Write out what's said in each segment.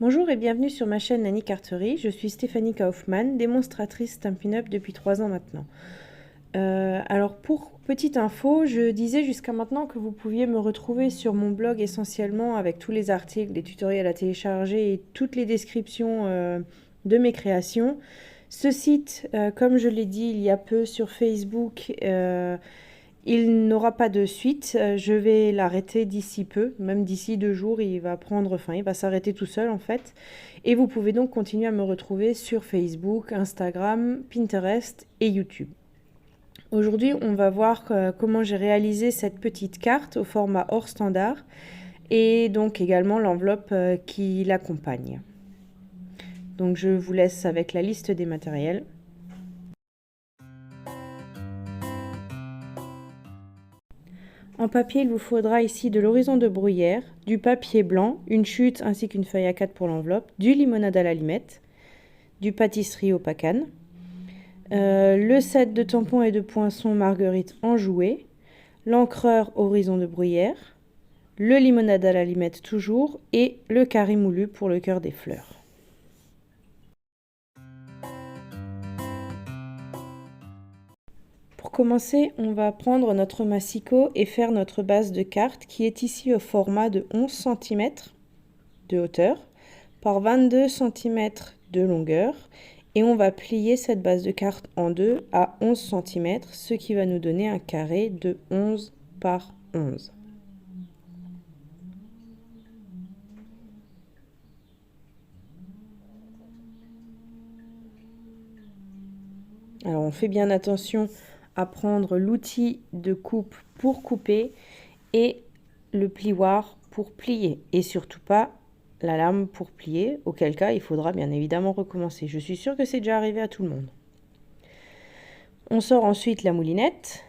Bonjour et bienvenue sur ma chaîne Nanny Carterie. Je suis Stéphanie Kaufmann, démonstratrice Stampin' Up depuis 3 ans maintenant. Alors pour petite info, je disais jusqu'à maintenant que vous pouviez me retrouver sur mon blog essentiellement avec tous les articles, les tutoriels à télécharger et toutes les descriptions de mes créations. Ce site, comme je l'ai dit il y a peu sur Facebook, il n'aura pas de suite, je vais l'arrêter d'ici peu, même d'ici 2 jours, il va s'arrêter tout seul en fait. Et vous pouvez donc continuer à me retrouver sur Facebook, Instagram, Pinterest et YouTube. Aujourd'hui, on va voir comment j'ai réalisé cette petite carte au format hors standard et donc également l'enveloppe qui l'accompagne. Donc je vous laisse avec la liste des matériels. En papier, il vous faudra ici de l'horizon de bruyère, du papier blanc, une chute ainsi qu'une feuille A4 pour l'enveloppe, du limonade à la limette, du pâtisserie au pacane, le set de tampons et de poinçons marguerite enjoué, l'encreur horizon de bruyère, le limonade à la limette toujours et le carré moulu pour le cœur des fleurs. Pour commencer, on va prendre notre massicot et faire notre base de carte qui est ici au format de 11 cm de hauteur par 22 cm de longueur et on va plier cette base de carte en deux à 11 cm, ce qui va nous donner un carré de 11 par 11. Alors on fait bien attention à prendre l'outil de coupe pour couper et le plioir pour plier et surtout pas la lame pour plier, auquel cas il faudra bien évidemment recommencer. Je suis sûre que c'est déjà arrivé à tout le monde. On sort ensuite la moulinette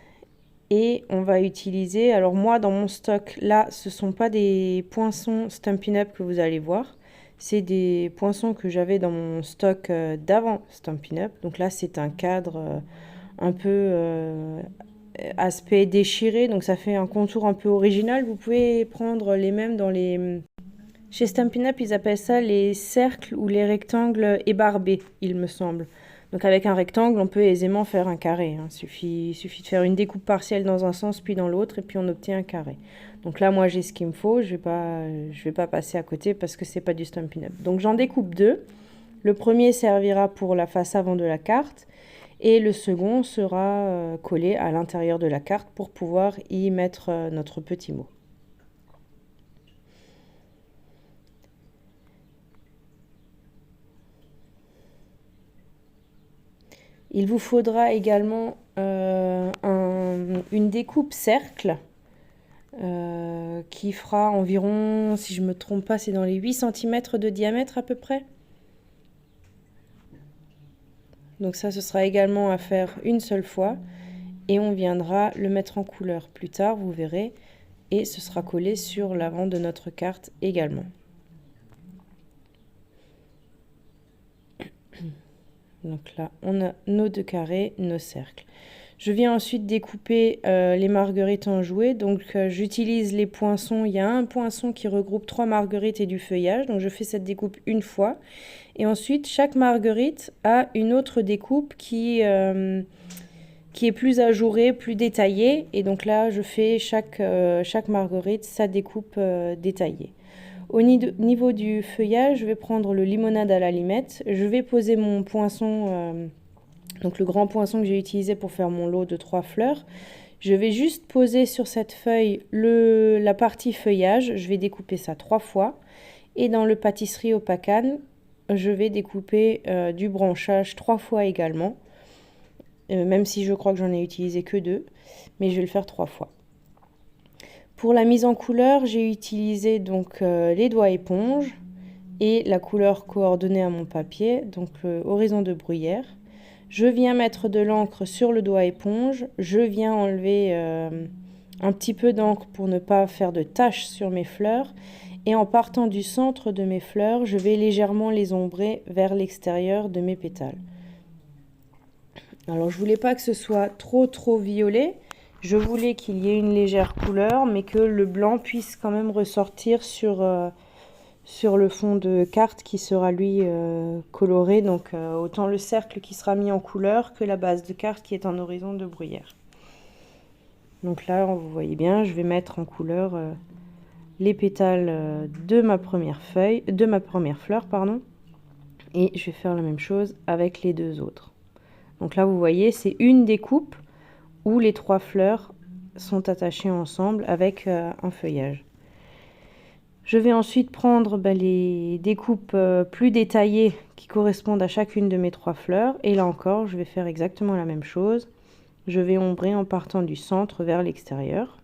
et on va utiliser, alors moi dans mon stock là ce sont pas des poinçons Stampin' Up que vous allez voir, c'est des poinçons que j'avais dans mon stock d'avant Stampin' Up. Donc là c'est un cadre un peu aspect déchiré, donc ça fait un contour un peu original. Vous pouvez prendre les mêmes dans les... Chez Stampin' Up, ils appellent ça les cercles ou les rectangles ébarbés, il me semble. Donc avec un rectangle, on peut aisément faire un carré. Il suffit de faire une découpe partielle dans un sens puis dans l'autre et puis on obtient un carré. Donc là, moi j'ai ce qu'il me faut, je vais pas passer à côté parce que c'est pas du Stampin' Up. Donc j'en découpe deux. Le premier servira pour la face avant de la carte et le second sera collé à l'intérieur de la carte pour pouvoir y mettre notre petit mot. Il vous faudra également une découpe cercle qui fera environ, si je ne me trompe pas, c'est dans les 8 cm de diamètre à peu près. Donc ça, ce sera également à faire une seule fois et on viendra le mettre en couleur plus tard, vous verrez, et ce sera collé sur l'avant de notre carte également. Donc là, on a nos deux carrés, nos cercles. Je viens ensuite découper les marguerites enjouées. Donc j'utilise les poinçons. Il y a un poinçon qui regroupe 3 marguerites et du feuillage. Donc je fais cette découpe une fois. Et ensuite, chaque marguerite a une autre découpe qui est plus ajourée, plus détaillée. Et donc là, je fais chaque marguerite sa découpe détaillée. Au niveau du feuillage, je vais prendre le limonade à la limette. Je vais poser mon poinçon, donc le grand poinçon que j'ai utilisé pour faire mon lot de 3 fleurs. Je vais juste poser sur cette feuille la partie feuillage. Je vais découper ça 3 fois. Et dans le pâtisserie au pacane, je vais découper du branchage 3 fois également. Même si je crois que j'en ai utilisé que 2. Mais je vais le faire 3 fois. Pour la mise en couleur, j'ai utilisé donc les doigts éponge et la couleur coordonnée à mon papier, donc horizon de bruyère. Je viens mettre de l'encre sur le doigt éponge. Je viens enlever un petit peu d'encre pour ne pas faire de taches sur mes fleurs. Et en partant du centre de mes fleurs, je vais légèrement les ombrer vers l'extérieur de mes pétales. Alors je voulais pas que ce soit trop violet. Je voulais qu'il y ait une légère couleur, mais que le blanc puisse quand même ressortir sur sur le fond de carte qui sera lui coloré. Donc autant le cercle qui sera mis en couleur que la base de carte qui est en horizon de bruyère. Donc là, vous voyez bien, je vais mettre en couleur les pétales de ma première feuille, de ma première fleur, pardon. Et je vais faire la même chose avec les deux autres. Donc là, vous voyez, c'est une découpe où les 3 fleurs sont attachées ensemble avec un feuillage. Je vais ensuite prendre les découpes plus détaillées qui correspondent à chacune de mes 3 fleurs. Et là encore, je vais faire exactement la même chose. Je vais ombrer en partant du centre vers l'extérieur.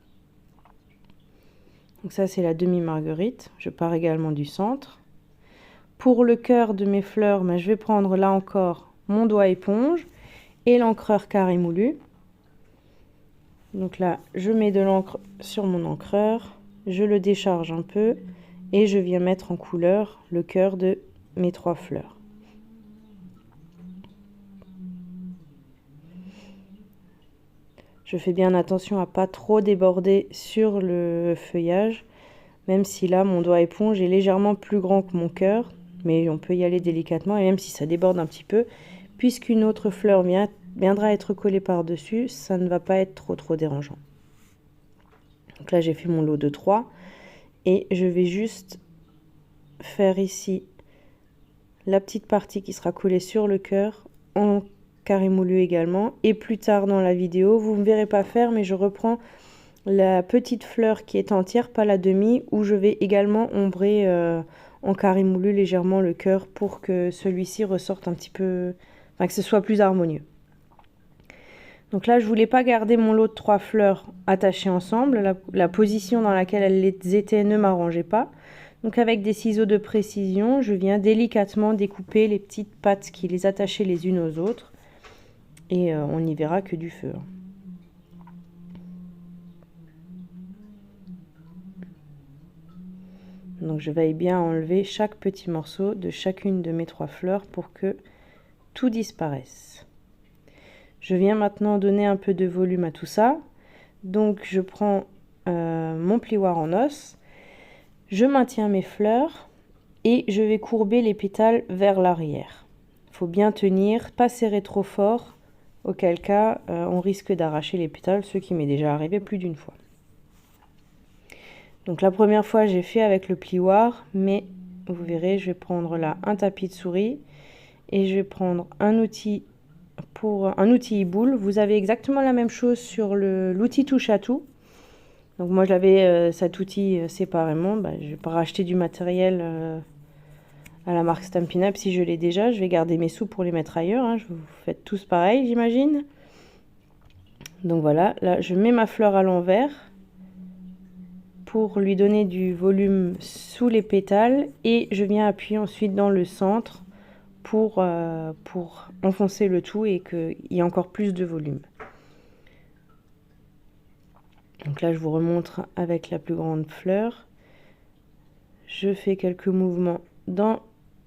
Donc ça, c'est la demi-marguerite. Je pars également du centre. Pour le cœur de mes fleurs, je vais prendre là encore mon doigt éponge et l'encreur carré moulu. Donc là, je mets de l'encre sur mon encreur, je le décharge un peu et je viens mettre en couleur le cœur de mes 3 fleurs. Je fais bien attention à pas trop déborder sur le feuillage, même si là, mon doigt éponge est légèrement plus grand que mon cœur, mais on peut y aller délicatement, et même si ça déborde un petit peu, puisqu'une autre fleur viendra être collée par-dessus, ça ne va pas être trop dérangeant. Donc là, j'ai fait mon lot de 3, et je vais juste faire ici la petite partie qui sera collée sur le cœur, en carré moulu également, et plus tard dans la vidéo, vous ne me verrez pas faire, mais je reprends la petite fleur qui est entière, pas la demi, où je vais également ombrer en carré moulu légèrement le cœur pour que celui-ci ressorte un petit peu, enfin que ce soit plus harmonieux. Donc là, je voulais pas garder mon lot de 3 fleurs attachées ensemble. La position dans laquelle elles étaient ne m'arrangeait pas. Donc avec des ciseaux de précision, je viens délicatement découper les petites pattes qui les attachaient les unes aux autres. Et on n'y verra que du feu. Donc je vais bien enlever chaque petit morceau de chacune de mes 3 fleurs pour que tout disparaisse. Je viens maintenant donner un peu de volume à tout ça. Donc je prends mon plioir en os, je maintiens mes fleurs et je vais courber les pétales vers l'arrière. Il faut bien tenir, pas serrer trop fort, auquel cas on risque d'arracher les pétales, ce qui m'est déjà arrivé plus d'une fois. Donc la première fois j'ai fait avec le plioir, mais vous verrez, je vais prendre là un tapis de souris et je vais prendre un outil pour un outil e-boule. Vous avez exactement la même chose sur l'outil touche à tout. Donc moi j'avais cet outil séparément. Je vais pas racheter du matériel à la marque Stampin' Up si je l'ai déjà. Je vais garder mes sous pour les mettre ailleurs. Hein. Vous faites tous pareil, j'imagine. Donc voilà, là je mets ma fleur à l'envers pour lui donner du volume sous les pétales et je viens appuyer ensuite dans le centre pour enfoncer le tout et qu'il y ait encore plus de volume. Donc là, je vous remontre avec la plus grande fleur. Je fais quelques mouvements dans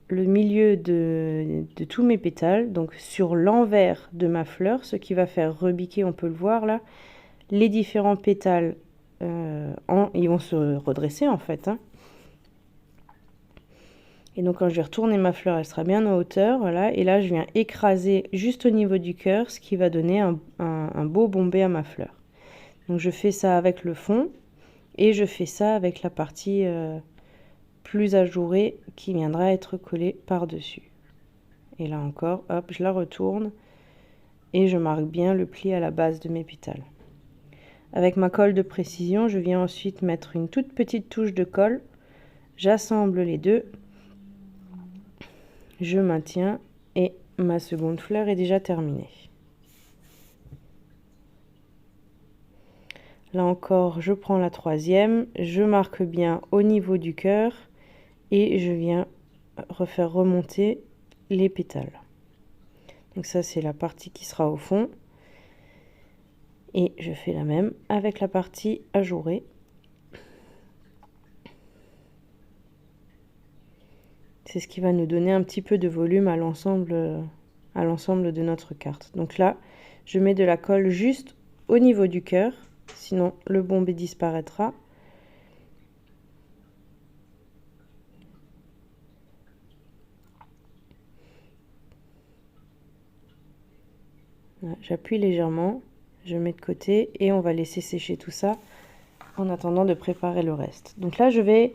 le milieu de tous mes pétales, donc sur l'envers de ma fleur, ce qui va faire rebiquer, on peut le voir là, les différents pétales, ils vont se redresser en fait. Hein. Et donc quand je vais retourner ma fleur, elle sera bien en hauteur, voilà. Et là, je viens écraser juste au niveau du cœur, ce qui va donner un beau bombé à ma fleur. Donc je fais ça avec le fond et je fais ça avec la partie plus ajourée qui viendra être collée par-dessus. Et là encore, hop, je la retourne et je marque bien le pli à la base de mes pétales. Avec ma colle de précision, je viens ensuite mettre une toute petite touche de colle. J'assemble les deux. Je maintiens et ma seconde fleur est déjà terminée. Là encore, je prends la troisième, je marque bien au niveau du cœur et je viens refaire remonter les pétales. Donc ça, c'est la partie qui sera au fond. Et je fais la même avec la partie ajourée. C'est ce qui va nous donner un petit peu de volume à l'ensemble de notre carte. Donc là, je mets de la colle juste au niveau du cœur, sinon le bombé disparaîtra. Voilà, j'appuie légèrement, je mets de côté et on va laisser sécher tout ça en attendant de préparer le reste. Donc là, je vais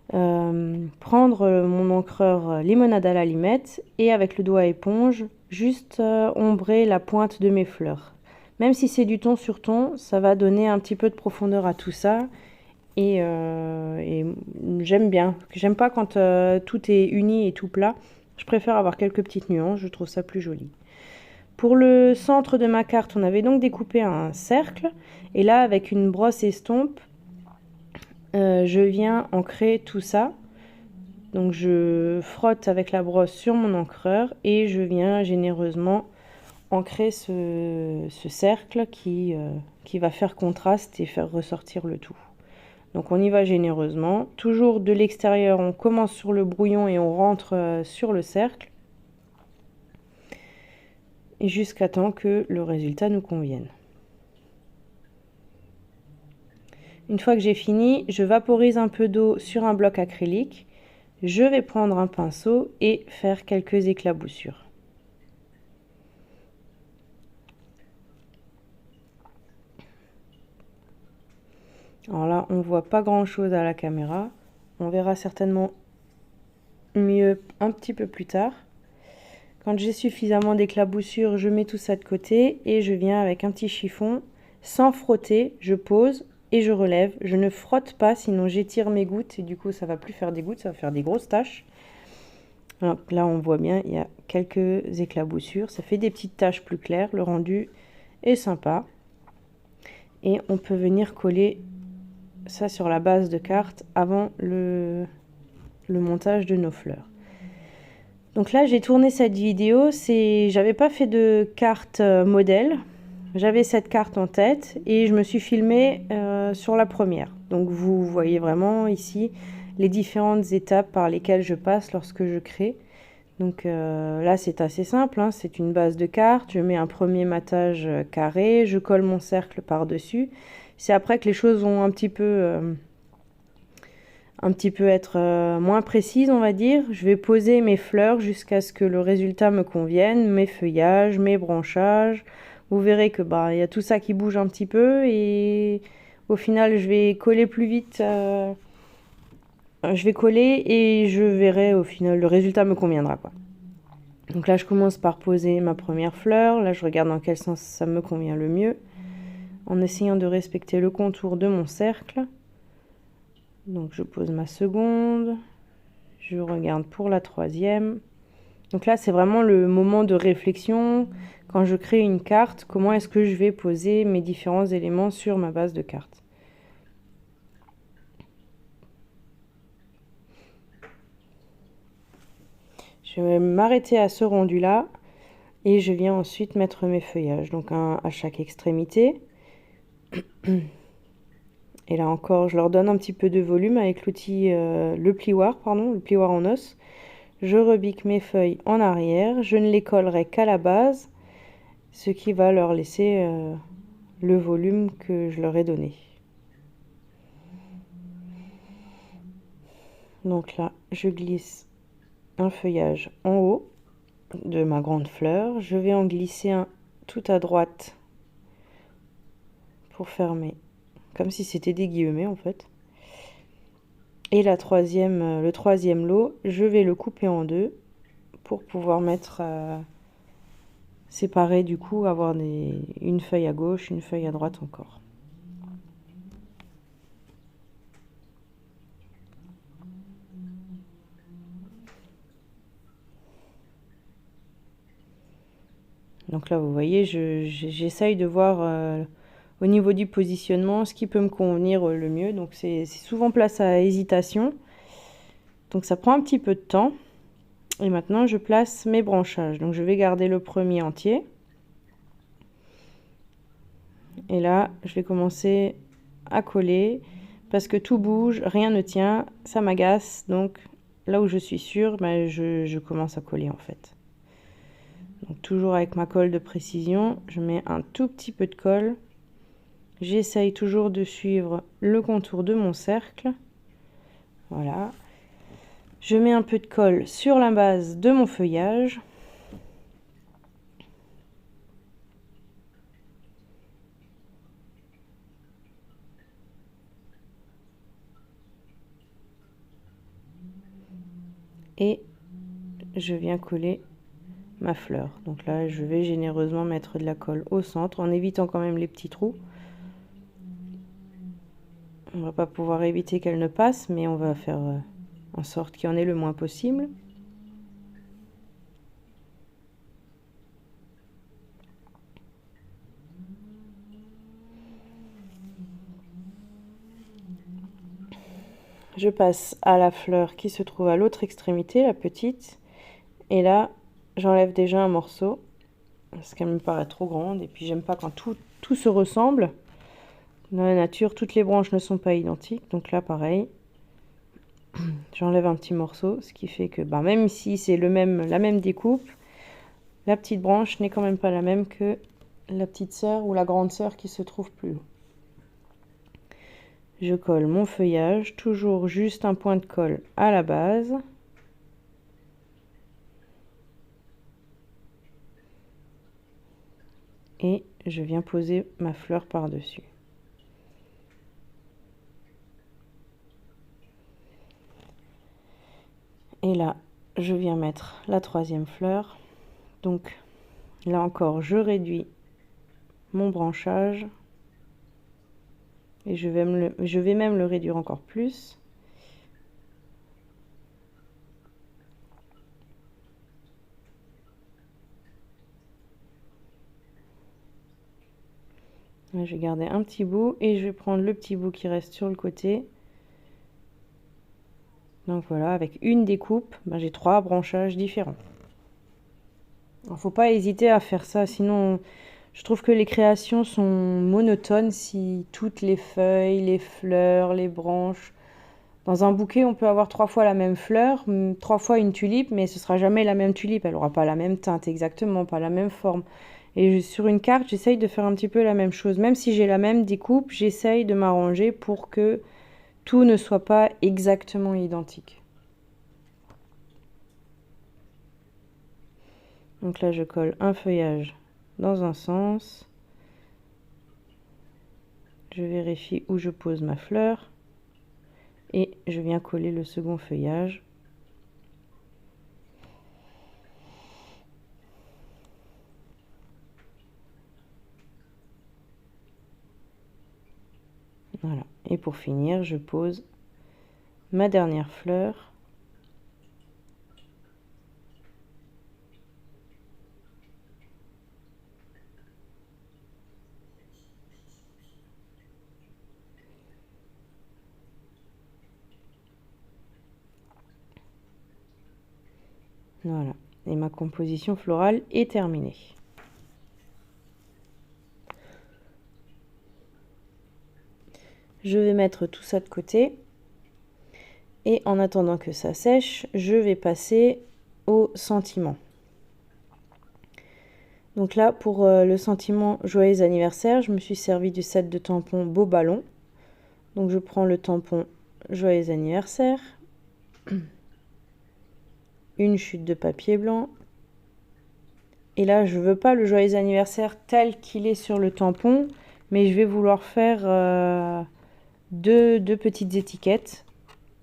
prendre mon encreur limonade à la limette et avec le doigt éponge, juste ombrer la pointe de mes fleurs. Même si c'est du ton sur ton, ça va donner un petit peu de profondeur à tout ça. Et j'aime bien. J'aime pas quand tout est uni et tout plat. Je préfère avoir quelques petites nuances, je trouve ça plus joli. Pour le centre de ma carte, on avait donc découpé un cercle. Et là, avec une brosse estompe, je viens ancrer tout ça. Donc je frotte avec la brosse sur mon encreur et je viens généreusement ancrer ce cercle qui va faire contraste et faire ressortir le tout. Donc on y va généreusement. Toujours de l'extérieur, on commence sur le brouillon et on rentre sur le cercle. Et jusqu'à temps que le résultat nous convienne. Une fois que j'ai fini, je vaporise un peu d'eau sur un bloc acrylique. Je vais prendre un pinceau et faire quelques éclaboussures. Alors là, on ne voit pas grand-chose à la caméra. On verra certainement mieux un petit peu plus tard. Quand j'ai suffisamment d'éclaboussures, je mets tout ça de côté et je viens avec un petit chiffon, sans frotter, je pose et je relève. Je ne frotte pas, sinon j'étire mes gouttes et du coup ça va plus faire des gouttes, ça va faire des grosses taches. Alors, là on voit bien, il y a quelques éclaboussures, ça fait des petites taches plus claires, le rendu est sympa. Et on peut venir coller ça sur la base de carte avant le montage de nos fleurs. Donc là, j'ai tourné cette vidéo, j'avais pas fait de carte modèle, j'avais cette carte en tête et je me suis filmée sur la première. Donc vous voyez vraiment ici les différentes étapes par lesquelles je passe lorsque je crée. Donc là, c'est assez simple, hein, c'est une base de carte, je mets un premier matage carré, je colle mon cercle par-dessus. C'est après que les choses vont un petit peu être moins précise, on va dire. Je vais poser mes fleurs jusqu'à ce que le résultat me convienne, mes feuillages, mes branchages. Vous verrez que il y a tout ça qui bouge un petit peu et au final je vais coller plus vite. Je vais coller et je verrai au final le résultat me conviendra quoi. Donc là je commence par poser ma première fleur. Là je regarde dans quel sens ça me convient le mieux en essayant de respecter le contour de mon cercle. Donc je pose ma seconde, je regarde pour la troisième. Donc là c'est vraiment le moment de réflexion quand je crée une carte, comment est-ce que je vais poser mes différents éléments sur ma base de carte. Je vais m'arrêter à ce rendu là et je viens ensuite mettre mes feuillages, donc un à chaque extrémité. Et là encore, je leur donne un petit peu de volume avec l'outil, le plioir en os. Je rebique mes feuilles en arrière. Je ne les collerai qu'à la base, ce qui va leur laisser le volume que je leur ai donné. Donc là, je glisse un feuillage en haut de ma grande fleur. Je vais en glisser un tout à droite pour fermer, comme si c'était des guillemets en fait. Et le troisième lot, je vais le couper en deux pour pouvoir mettre séparer du coup, avoir une feuille à gauche, une feuille à droite encore. Donc là, vous voyez, j'essaye de voir au niveau du positionnement ce qui peut me convenir le mieux. Donc c'est souvent place à hésitation. Donc ça prend un petit peu de temps. Et maintenant, je place mes branchages. Donc je vais garder le premier entier. Et là, je vais commencer à coller parce que tout bouge, rien ne tient, ça m'agace. Donc là où je suis sûre, je commence à coller en fait. Donc toujours avec ma colle de précision, je mets un tout petit peu de colle. J'essaye toujours de suivre le contour de mon cercle. Voilà. Je mets un peu de colle sur la base de mon feuillage. et je viens coller ma fleur. Donc là, je vais généreusement mettre de la colle au centre en évitant quand même les petits trous. On va pas pouvoir éviter qu'elle ne passe, mais on va faire en sorte qu'il y en ait le moins possible. Je passe à la fleur qui se trouve à l'autre extrémité, la petite. Et là, j'enlève déjà un morceau, parce qu'elle me paraît trop grande. Et puis, j'aime pas quand tout se ressemble. Dans la nature, toutes les branches ne sont pas identiques. Donc là, pareil, j'enlève un petit morceau, ce qui fait que même si c'est la même découpe, la petite branche n'est quand même pas la même que la petite sœur ou la grande sœur qui se trouve plus haut. Je colle mon feuillage, toujours juste un point de colle à la base. Et je viens poser ma fleur par-dessus. Et là, je viens mettre la troisième fleur. Donc, là encore, je réduis mon branchage. Et je vais même le réduire encore plus. Là, je vais garder un petit bout et je vais prendre le petit bout qui reste sur le côté. Donc voilà, avec une découpe, j'ai 3 branchages différents. Il ne faut pas hésiter à faire ça, sinon je trouve que les créations sont monotones si toutes les feuilles, les fleurs, les branches... Dans un bouquet, on peut avoir 3 fois la même fleur, 3 fois une tulipe, mais ce sera jamais la même tulipe. Elle n'aura pas la même teinte exactement, pas la même forme. Et sur une carte, j'essaye de faire un petit peu la même chose. Même si j'ai la même découpe, j'essaye de m'arranger pour que tout ne soit pas exactement identique. Donc là, je colle un feuillage dans un sens. Je vérifie où je pose ma fleur. Et je viens coller le second feuillage. Voilà. Et pour finir, je pose ma dernière fleur. Voilà. Et ma composition florale est terminée. Je vais mettre tout ça de côté. Et en attendant que ça sèche, je vais passer au sentiment. Donc là, pour le sentiment Joyeux anniversaire, je me suis servi du set de tampons Beau Ballon. Donc je prends le tampon Joyeux anniversaire, une chute de papier blanc. Et là, je ne veux pas le Joyeux anniversaire tel qu'il est sur le tampon, mais je vais vouloir faire deux petites étiquettes.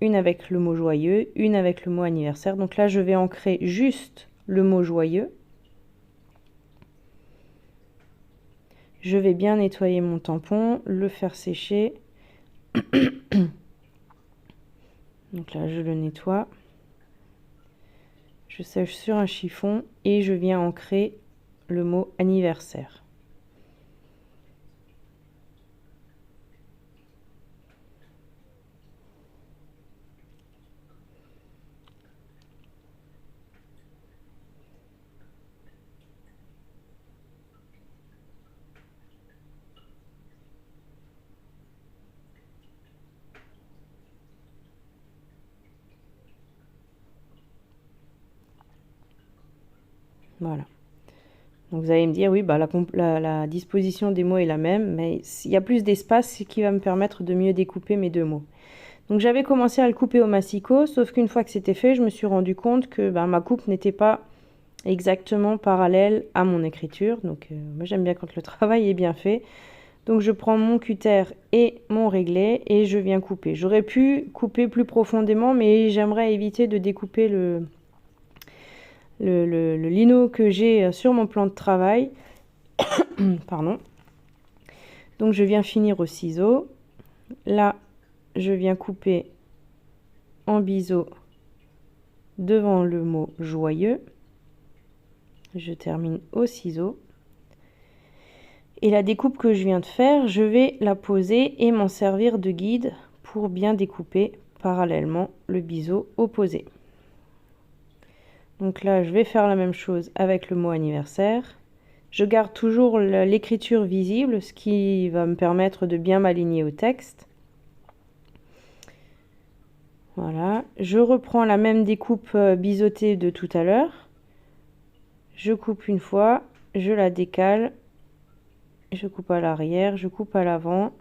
Une avec le mot joyeux, une avec le mot anniversaire. Donc là, je vais ancrer juste le mot joyeux. Je vais bien nettoyer mon tampon, le faire sécher. Donc là, je le nettoie. Je sèche sur un chiffon et je viens ancrer le mot anniversaire. Voilà. Donc vous allez me dire, oui, la disposition des mots est la même, mais il y a plus d'espace, ce qui va me permettre de mieux découper mes deux mots. Donc j'avais commencé à le couper au massicot, sauf qu'une fois que c'était fait, je me suis rendu compte que ma coupe n'était pas exactement parallèle à mon écriture. Donc moi j'aime bien quand le travail est bien fait. Donc je prends mon cutter et mon réglet et je viens couper. J'aurais pu couper plus profondément, mais j'aimerais éviter de découper le lino que j'ai sur mon plan de travail. Pardon. Donc je viens finir au ciseau. Là, je viens couper en biseau devant le mot joyeux. Je termine au ciseau. Et la découpe que je viens de faire, je vais la poser et m'en servir de guide pour bien découper parallèlement le biseau opposé. Donc là, je vais faire la même chose avec le mot anniversaire. Je garde toujours l'écriture visible, ce qui va me permettre de bien m'aligner au texte. Voilà, je reprends la même découpe biseautée de tout à l'heure. Je coupe une fois, je la décale, je coupe à l'arrière, je coupe à l'avant.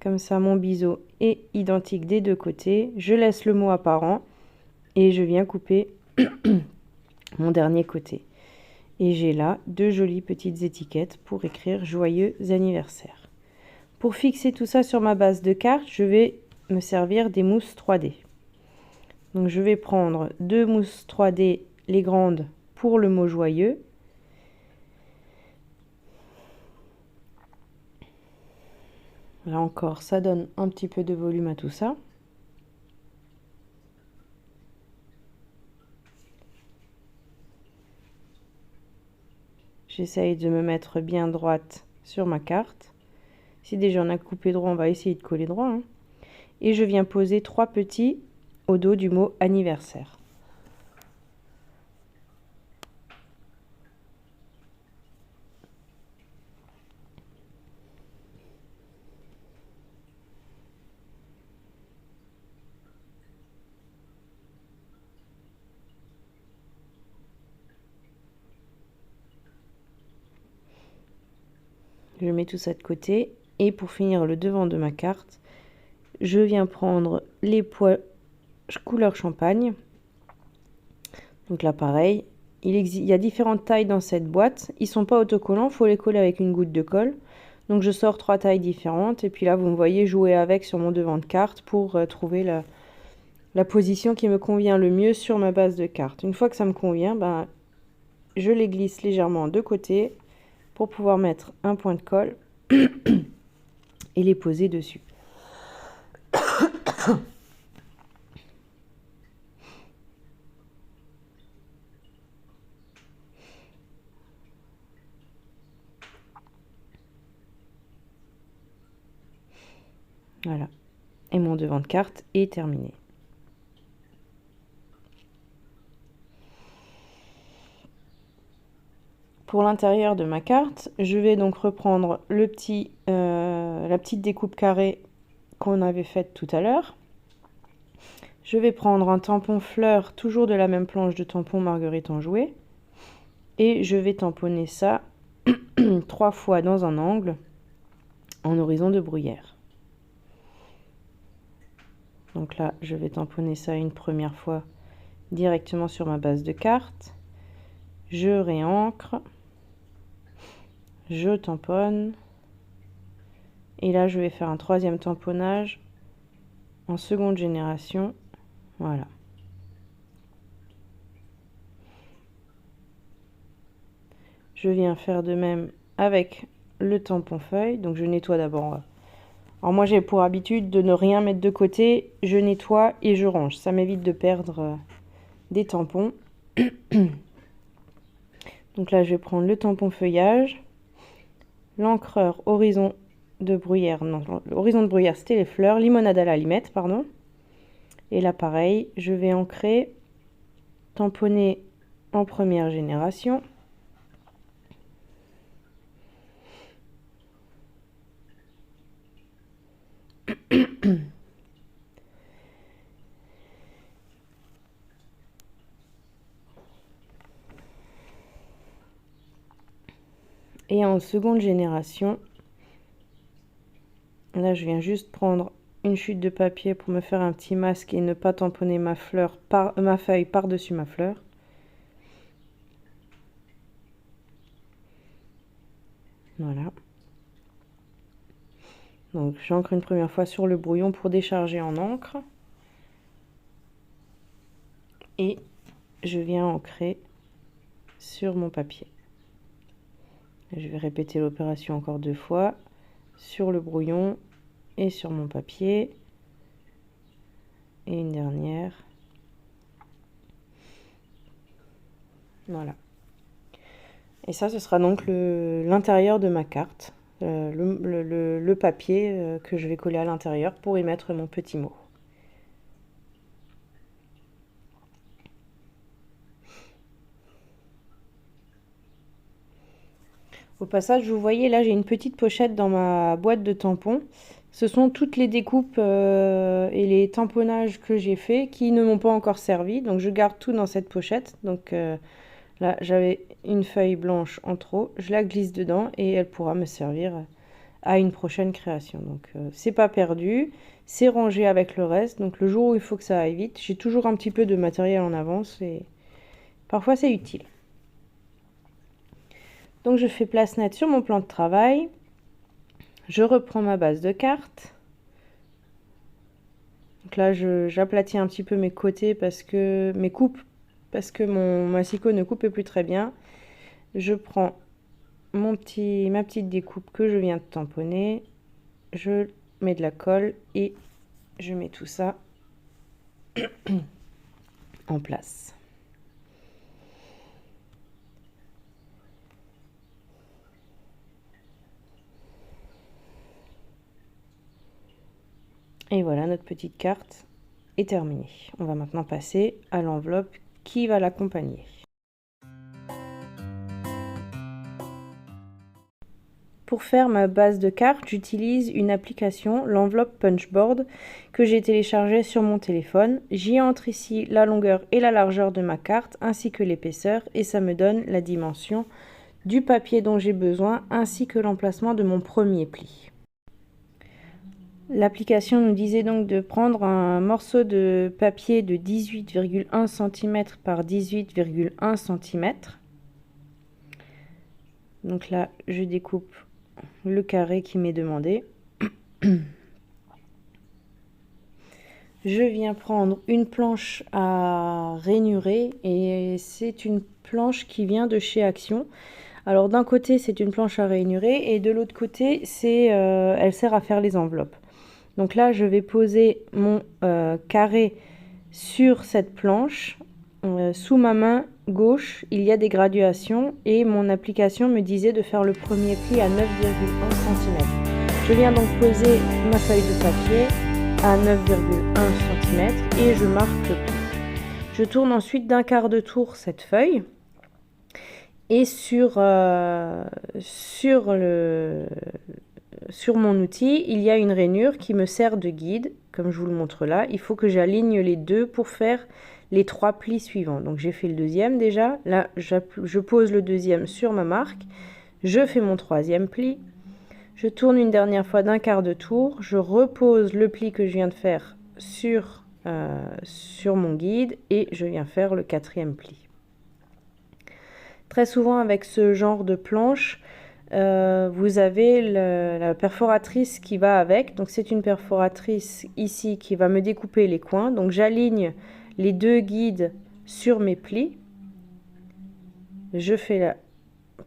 Comme ça, mon biseau est identique des deux côtés. Je laisse le mot apparent et je viens couper mon dernier côté. Et j'ai là deux jolies petites étiquettes pour écrire joyeux anniversaire. Pour fixer tout ça sur ma base de carte, je vais me servir des mousses 3D. Donc je vais prendre deux mousses 3D, les grandes, pour le mot joyeux. Là encore, ça donne un petit peu de volume à tout ça. J'essaye de me mettre bien droite sur ma carte. Si déjà on a coupé droit, on va essayer de coller droit, hein. Et je viens poser 3 petits au dos du mot anniversaire. Je mets tout ça de côté et pour finir le devant de ma carte, je viens prendre les pois couleur champagne. Donc là pareil, il y a différentes tailles dans cette boîte. Ils ne sont pas autocollants, il faut les coller avec une goutte de colle. Donc je sors 3 tailles différentes et puis là vous me voyez jouer avec sur mon devant de carte pour trouver la position qui me convient le mieux sur ma base de carte. Une fois que ça me convient, ben, je les glisse légèrement de côté pour pouvoir mettre un point de colle et les poser dessus. Voilà. Et mon devant de carte est terminé. Pour l'intérieur de ma carte, je vais donc reprendre la petite découpe carrée qu'on avait faite tout à l'heure. Je vais prendre un tampon fleur, toujours de la même planche de tampon Marguerite en jouet. Et je vais tamponner ça 3 fois dans un angle en horizon de bruyère. Donc là, je vais tamponner ça une première fois directement sur ma base de carte. Je réancre. Je tamponne. Et là, je vais faire un troisième tamponnage en seconde génération. Voilà. Je viens faire de même avec le tampon feuille. Donc je nettoie d'abord. Alors moi j'ai pour habitude de ne rien mettre de côté. Je nettoie et je range. Ça m'évite de perdre des tampons. Donc là je vais prendre le tampon feuillage. L'encreur horizon de bruyère. Non, l'horizon de bruyère c'était les fleurs. Limonade à la limette, pardon. Et là pareil, je vais ancrer, tamponner en première génération. Et en seconde génération, là je viens juste prendre une chute de papier pour me faire un petit masque et ne pas tamponner ma feuille par-dessus ma fleur. Voilà. Donc j'encre une première fois sur le brouillon pour décharger en encre. Et je viens ancrer sur mon papier. Je vais répéter l'opération encore 2 fois sur le brouillon et sur mon papier. Et une dernière. Voilà. Et ça, ce sera donc l'intérieur de ma carte, le papier que je vais coller à l'intérieur pour y mettre mon petit mot. Au passage, vous voyez là, j'ai une petite pochette dans ma boîte de tampons. Ce sont toutes les découpes et les tamponnages que j'ai fait qui ne m'ont pas encore servi. Donc je garde tout dans cette pochette. Donc là, j'avais une feuille blanche en trop. Je la glisse dedans et elle pourra me servir à une prochaine création. Donc c'est pas perdu. C'est rangé avec le reste. Donc le jour où il faut que ça aille vite, j'ai toujours un petit peu de matériel en avance et parfois c'est utile. Donc je fais place nette sur mon plan de travail. Je reprends ma base de carte. Donc là, j'aplatis un petit peu mes côtés parce que mes coupes, parce que mon massicot ne coupe plus très bien. Je prends ma petite découpe que je viens de tamponner. Je mets de la colle et je mets tout ça en place. Et voilà, notre petite carte est terminée. On va maintenant passer à l'enveloppe qui va l'accompagner. Pour faire ma base de carte, j'utilise une application, l'enveloppe Punchboard, que j'ai téléchargée sur mon téléphone. J'y entre ici la longueur et la largeur de ma carte, ainsi que l'épaisseur, et ça me donne la dimension du papier dont j'ai besoin, ainsi que l'emplacement de mon premier pli. L'application nous disait donc de prendre un morceau de papier de 18,1 cm par 18,1 cm. Donc là, je découpe le carré qui m'est demandé. Je viens prendre une planche à rainurer et c'est une planche qui vient de chez Action. Alors d'un côté, c'est une planche à rainurer et de l'autre côté, elle sert à faire les enveloppes. Donc là, je vais poser mon carré sur cette planche. Sous ma main gauche, il y a des graduations et mon application me disait de faire le premier pli à 9,1 cm. Je viens donc poser ma feuille de papier à 9,1 cm et je marque le pli. Je tourne ensuite d'un quart de tour cette feuille et sur mon outil, il y a une rainure qui me sert de guide, comme je vous le montre là. Il faut que j'aligne les deux pour faire les 3 plis suivants. Donc j'ai fait le deuxième déjà. Là, je pose le deuxième sur ma marque. Je fais mon 3e pli. Je tourne une dernière fois d'un quart de tour. Je repose le pli que je viens de faire sur mon guide et je viens faire le 4e pli. Très souvent avec ce genre de planche, vous avez la perforatrice qui va avec. Donc c'est une perforatrice ici qui va me découper les coins. Donc j'aligne les 2 guides sur mes plis. Je fais la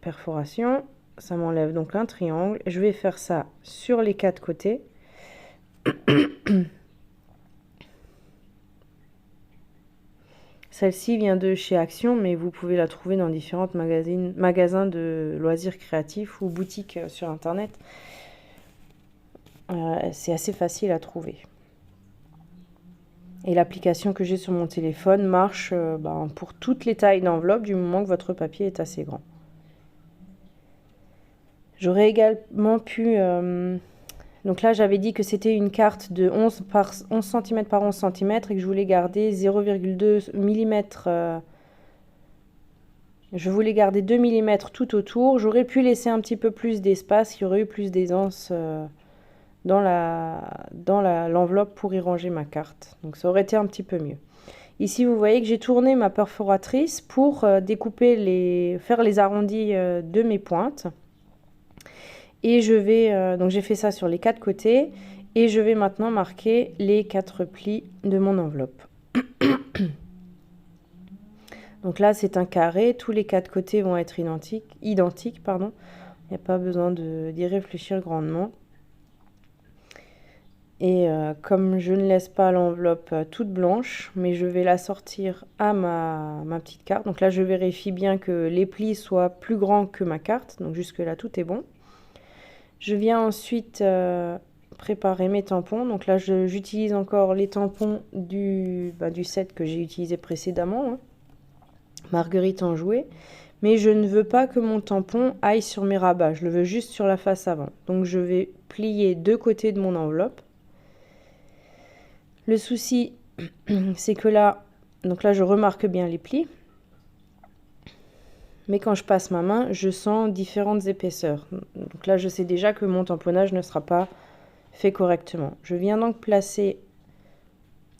perforation. Ça m'enlève donc un triangle. Je vais faire ça sur les 4 côtés. Celle-ci vient de chez Action, mais vous pouvez la trouver dans différents magasins de loisirs créatifs ou boutiques sur Internet. C'est assez facile à trouver. Et l'application que j'ai sur mon téléphone marche pour toutes les tailles d'enveloppe du moment que votre papier est assez grand. J'aurais également pu... donc là, j'avais dit que c'était une carte de 11 cm par 11 cm et que je voulais garder 0,2 mm. Je voulais garder 2 mm tout autour. J'aurais pu laisser un petit peu plus d'espace. Il y aurait eu plus d'aisance dans l'enveloppe pour y ranger ma carte. Donc ça aurait été un petit peu mieux. Ici, vous voyez que j'ai tourné ma perforatrice pour faire les arrondis de mes pointes. Et je vais, donc j'ai fait ça sur les 4 côtés. Et je vais maintenant marquer les 4 plis de mon enveloppe. Donc là, c'est un carré. Tous les 4 côtés vont être identiques, pardon. Il n'y a pas besoin d'y réfléchir grandement. Et comme je ne laisse pas l'enveloppe toute blanche, mais je vais la sortir à ma petite carte. Donc là, je vérifie bien que les plis soient plus grands que ma carte. Donc jusque-là, tout est bon. Je viens ensuite préparer mes tampons. Donc là, j'utilise encore les tampons du set que j'ai utilisé précédemment. Hein. Marguerite enjouée. Mais je ne veux pas que mon tampon aille sur mes rabats. Je le veux juste sur la face avant. Donc je vais plier 2 côtés de mon enveloppe. Le souci, c'est que là, donc là, je remarque bien les plis. Mais quand je passe ma main, je sens différentes épaisseurs. Donc là, je sais déjà que mon tamponnage ne sera pas fait correctement. Je viens donc placer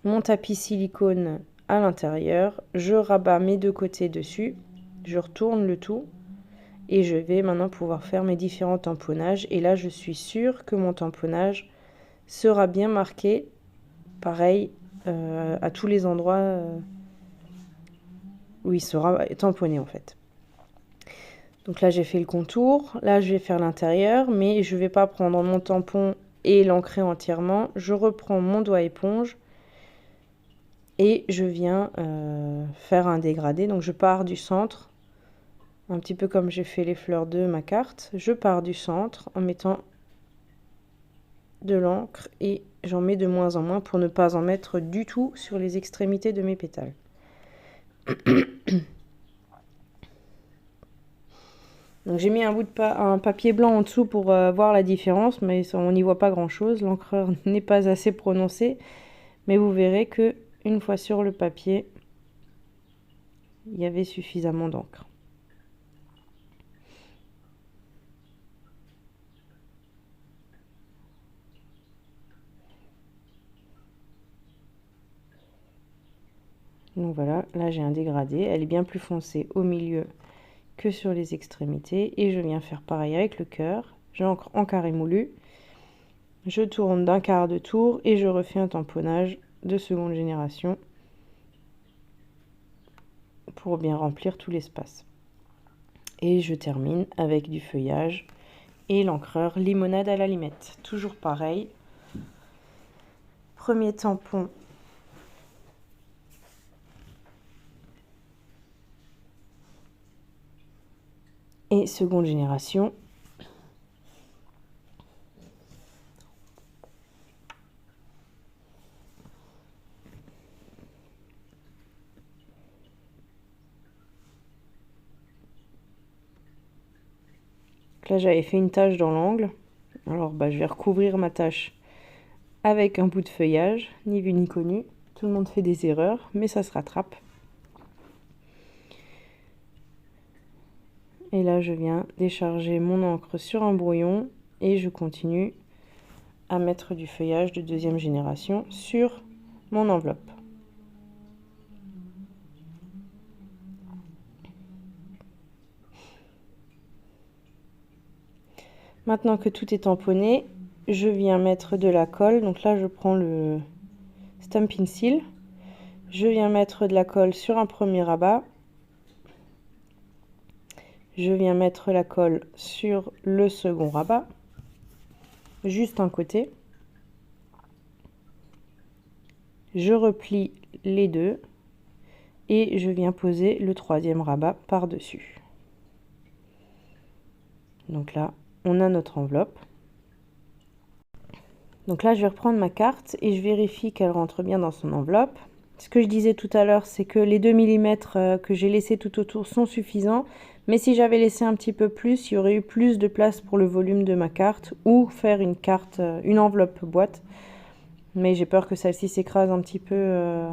mon tapis silicone à l'intérieur. Je rabats mes 2 côtés dessus. Je retourne le tout. Et je vais maintenant pouvoir faire mes différents tamponnages. Et là, je suis sûre que mon tamponnage sera bien marqué. Pareil, à tous les endroits où il sera tamponné en fait. Donc là, j'ai fait le contour. Là, je vais faire l'intérieur, mais je ne vais pas prendre mon tampon et l'ancrer entièrement. Je reprends mon doigt éponge et je viens faire un dégradé. Donc je pars du centre, un petit peu comme j'ai fait les fleurs de ma carte. Je pars du centre en mettant de l'encre et j'en mets de moins en moins pour ne pas en mettre du tout sur les extrémités de mes pétales. Donc j'ai mis un papier blanc en dessous pour voir la différence, mais on n'y voit pas grand chose. L'encreur n'est pas assez prononcée, mais vous verrez que une fois sur le papier, il y avait suffisamment d'encre. Donc voilà, là j'ai un dégradé, elle est bien plus foncée au milieu que sur les extrémités et je viens faire pareil avec le cœur. J'ancre en carré moulu, je tourne d'un quart de tour et je refais un tamponnage de seconde génération pour bien remplir tout l'espace. Et je termine avec du feuillage et l'encreur limonade à la limette. Toujours pareil, premier tampon et seconde génération. Là, j'avais fait une tache dans l'angle. Alors, je vais recouvrir ma tache avec un bout de feuillage, ni vu ni connu. Tout le monde fait des erreurs, mais ça se rattrape. Et là, je viens décharger mon encre sur un brouillon et je continue à mettre du feuillage de deuxième génération sur mon enveloppe. Maintenant que tout est tamponné, je viens mettre de la colle. Donc là, je prends le Stampin' Seal. Je viens mettre de la colle sur un premier rabat. Je viens mettre la colle sur le second rabat, juste un côté. Je replie les deux et je viens poser le troisième rabat par-dessus. Donc là, on a notre enveloppe. Donc là, je vais reprendre ma carte et je vérifie qu'elle rentre bien dans son enveloppe. Ce que je disais tout à l'heure, c'est que les 2 mm que j'ai laissés tout autour sont suffisants. Mais si j'avais laissé un petit peu plus, il y aurait eu plus de place pour le volume de ma carte ou faire une enveloppe boîte. Mais j'ai peur que celle-ci s'écrase un petit peu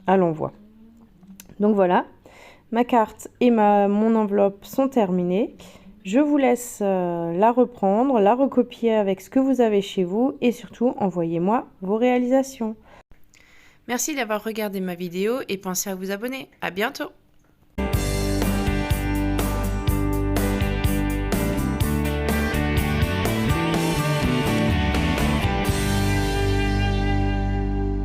à l'envoi. Donc voilà, ma carte et mon enveloppe sont terminées. Je vous laisse la reprendre, la recopier avec ce que vous avez chez vous et surtout envoyez-moi vos réalisations. Merci d'avoir regardé ma vidéo et pensez à vous abonner. À bientôt!